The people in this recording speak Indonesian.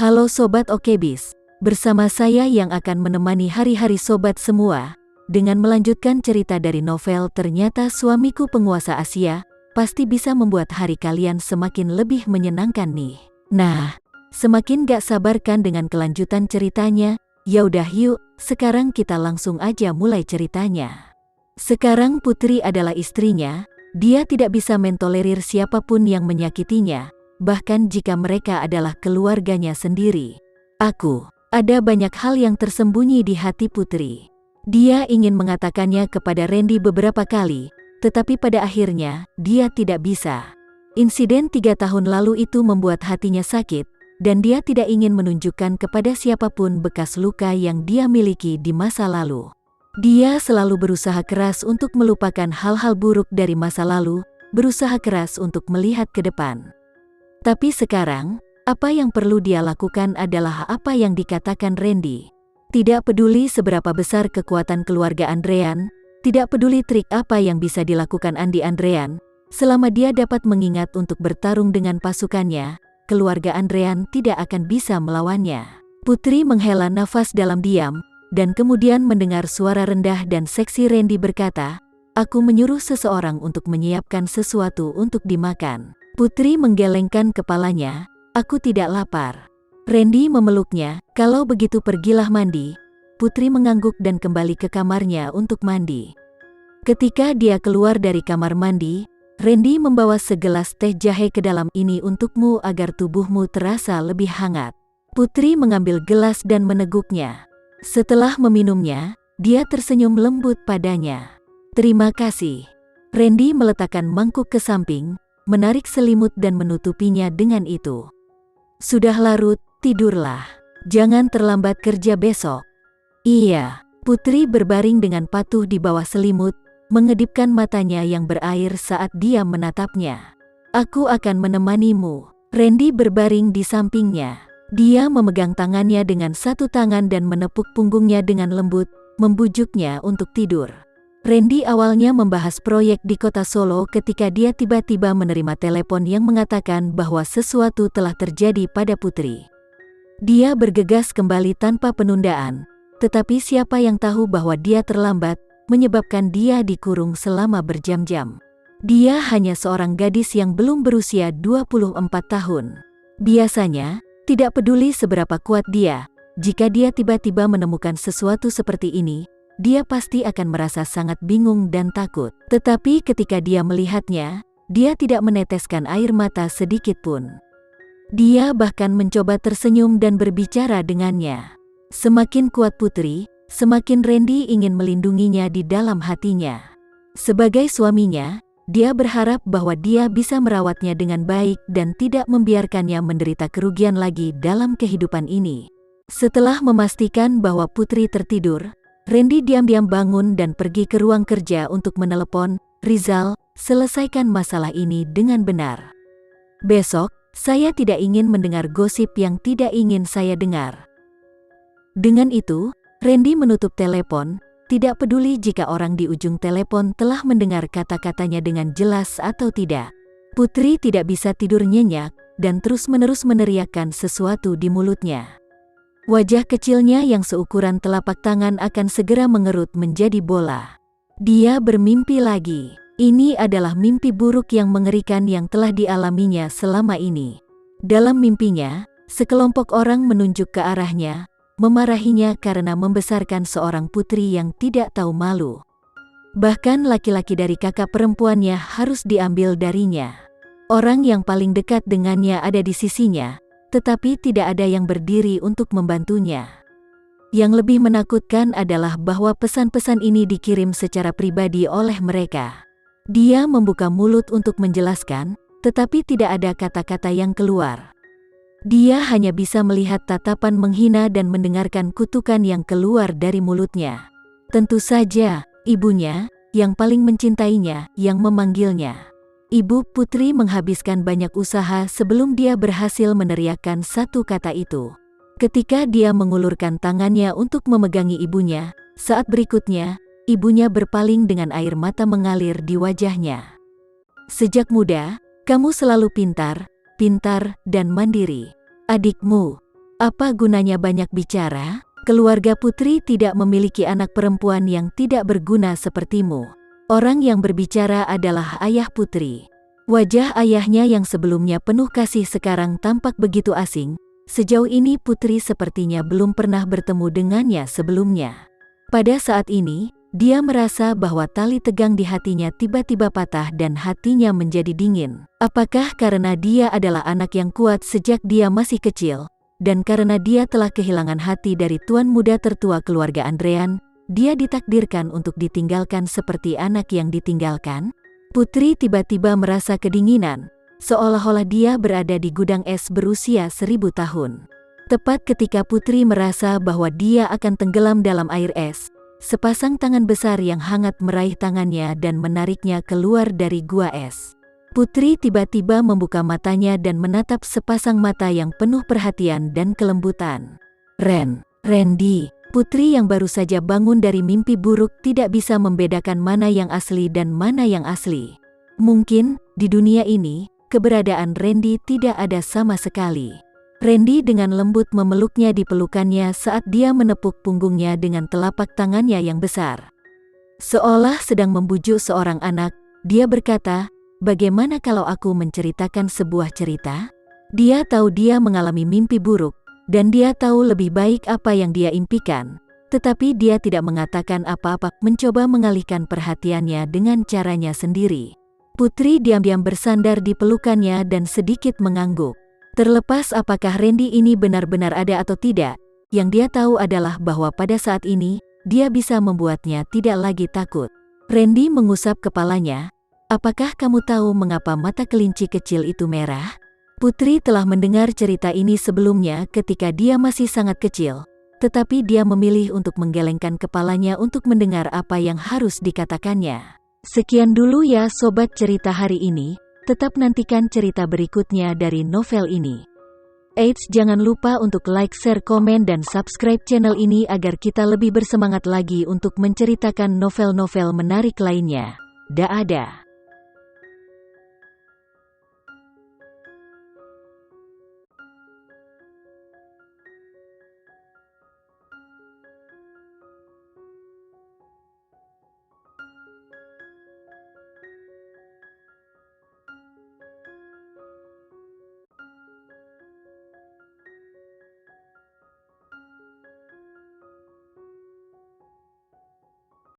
Halo Sobat Okebis, bersama saya yang akan menemani hari-hari Sobat semua, dengan melanjutkan cerita dari novel Ternyata Suamiku Penguasa Asia, pasti bisa membuat hari kalian semakin lebih menyenangkan nih. Nah, semakin gak sabar kan dengan kelanjutan ceritanya? Yaudah yuk, sekarang kita langsung aja mulai ceritanya. Sekarang Putri adalah istrinya, dia tidak bisa mentolerir siapapun yang menyakitinya, bahkan jika mereka adalah keluarganya sendiri. Ada banyak hal yang tersembunyi di hati Putri. Dia ingin mengatakannya kepada Randy beberapa kali, tetapi pada akhirnya, dia tidak bisa. Insiden 3 tahun lalu itu membuat hatinya sakit, dan dia tidak ingin menunjukkan kepada siapapun bekas luka yang dia miliki di masa lalu. Dia selalu berusaha keras untuk melupakan hal-hal buruk dari masa lalu, berusaha keras untuk melihat ke depan. Tapi sekarang, apa yang perlu dia lakukan adalah apa yang dikatakan Randy. Tidak peduli seberapa besar kekuatan keluarga Andrean, tidak peduli trik apa yang bisa dilakukan Andi Andrean, selama dia dapat mengingat untuk bertarung dengan pasukannya, keluarga Andrean tidak akan bisa melawannya. Putri menghela nafas dalam diam, dan kemudian mendengar suara rendah dan seksi Randy berkata, "Aku menyuruh seseorang untuk menyiapkan sesuatu untuk dimakan." Putri menggelengkan kepalanya, "Aku tidak lapar." Randy memeluknya, "Kalau begitu pergilah mandi." Putri mengangguk dan kembali ke kamarnya untuk mandi. Ketika dia keluar dari kamar mandi, Randy membawa segelas teh jahe ke dalam. "Ini untukmu agar tubuhmu terasa lebih hangat." Putri mengambil gelas dan meneguknya. Setelah meminumnya, dia tersenyum lembut padanya. "Terima kasih." Randy meletakkan mangkuk ke samping, menarik selimut dan menutupinya dengan itu. "Sudah larut, tidurlah. Jangan terlambat kerja besok." "Iya." Putri berbaring dengan patuh di bawah selimut, mengedipkan matanya yang berair saat dia menatapnya. "Aku akan menemanimu." Randy berbaring di sampingnya. Dia memegang tangannya dengan satu tangan dan menepuk punggungnya dengan lembut, membujuknya untuk tidur. Randy awalnya membahas proyek di kota Solo ketika dia tiba-tiba menerima telepon yang mengatakan bahwa sesuatu telah terjadi pada Putri. Dia bergegas kembali tanpa penundaan, tetapi siapa yang tahu bahwa dia terlambat, menyebabkan dia dikurung selama berjam-jam. Dia hanya seorang gadis yang belum berusia 24 tahun. Biasanya, tidak peduli seberapa kuat dia, jika dia tiba-tiba menemukan sesuatu seperti ini, dia pasti akan merasa sangat bingung dan takut. Tetapi ketika dia melihatnya, dia tidak meneteskan air mata sedikit pun. Dia bahkan mencoba tersenyum dan berbicara dengannya. Semakin kuat Putri, semakin Randy ingin melindunginya di dalam hatinya. Sebagai suaminya, dia berharap bahwa dia bisa merawatnya dengan baik dan tidak membiarkannya menderita kerugian lagi dalam kehidupan ini. Setelah memastikan bahwa Putri tertidur, Randy diam-diam bangun dan pergi ke ruang kerja untuk menelepon Rizal, "Selesaikan masalah ini dengan benar. Besok, saya tidak ingin mendengar gosip yang tidak ingin saya dengar." Dengan itu, Randy menutup telepon, tidak peduli jika orang di ujung telepon telah mendengar kata-katanya dengan jelas atau tidak. Putri tidak bisa tidur nyenyak, dan terus-menerus meneriakkan sesuatu di mulutnya. Wajah kecilnya yang seukuran telapak tangan akan segera mengerut menjadi bola. Dia bermimpi lagi. Ini adalah mimpi buruk yang mengerikan yang telah dialaminya selama ini. Dalam mimpinya, sekelompok orang menunjuk ke arahnya, memarahinya karena membesarkan seorang putri yang tidak tahu malu. Bahkan laki-laki dari kakak perempuannya harus diambil darinya. Orang yang paling dekat dengannya ada di sisinya, tetapi tidak ada yang berdiri untuk membantunya. Yang lebih menakutkan adalah bahwa pesan-pesan ini dikirim secara pribadi oleh mereka. Dia membuka mulut untuk menjelaskan, tetapi tidak ada kata-kata yang keluar. Dia hanya bisa melihat tatapan menghina dan mendengarkan kutukan yang keluar dari mulutnya. Tentu saja, ibunya, yang paling mencintainya, yang memanggilnya. Ibu Putri menghabiskan banyak usaha sebelum dia berhasil meneriakkan satu kata itu. Ketika dia mengulurkan tangannya untuk memegangi ibunya, saat berikutnya, ibunya berpaling dengan air mata mengalir di wajahnya. "Sejak muda, kamu selalu pintar dan mandiri. Adikmu, Apa gunanya banyak bicara? Keluarga Putri tidak memiliki anak perempuan yang tidak berguna sepertimu. Orang yang berbicara adalah ayah Putri. Wajah ayahnya yang sebelumnya penuh kasih sekarang tampak begitu asing. Sejauh ini Putri sepertinya belum pernah bertemu dengannya sebelumnya. Pada saat ini, dia merasa bahwa tali tegang di hatinya tiba-tiba patah dan hatinya menjadi dingin. Apakah karena dia adalah anak yang kuat sejak dia masih kecil? Dan karena dia telah kehilangan hati dari tuan muda tertua keluarga Andrean, dia ditakdirkan untuk ditinggalkan seperti anak yang ditinggalkan? Putri tiba-tiba merasa kedinginan, seolah-olah dia berada di gudang es berusia 1000 tahun. Tepat ketika Putri merasa bahwa dia akan tenggelam dalam air es, sepasang tangan besar yang hangat meraih tangannya dan menariknya keluar dari gua es. Putri tiba-tiba membuka matanya dan menatap sepasang mata yang penuh perhatian dan kelembutan. Randy. Putri yang baru saja bangun dari mimpi buruk tidak bisa membedakan mana yang asli dan mana yang asli. Mungkin, di dunia ini, keberadaan Randy tidak ada sama sekali. Randy dengan lembut memeluknya di pelukannya saat dia menepuk punggungnya dengan telapak tangannya yang besar. Seolah sedang membujuk seorang anak, dia berkata, "Bagaimana kalau aku menceritakan sebuah cerita?" Dia tahu dia mengalami mimpi buruk, dan dia tahu lebih baik apa yang dia impikan. Tetapi dia tidak mengatakan apa-apa, mencoba mengalihkan perhatiannya dengan caranya sendiri. Putri diam-diam bersandar di pelukannya dan sedikit mengangguk. Terlepas apakah Randy ini benar-benar ada atau tidak, yang dia tahu adalah bahwa pada saat ini, dia bisa membuatnya tidak lagi takut. Randy mengusap kepalanya. "Apakah kamu tahu mengapa mata kelinci kecil itu merah?" Putri telah mendengar cerita ini sebelumnya ketika dia masih sangat kecil, tetapi dia memilih untuk menggelengkan kepalanya untuk mendengar apa yang harus dikatakannya. Sekian dulu ya sobat cerita hari ini, tetap nantikan cerita berikutnya dari novel ini. Eits, jangan lupa untuk like, share, komen, dan subscribe channel ini agar kita lebih bersemangat lagi untuk menceritakan novel-novel menarik lainnya. Dah ada.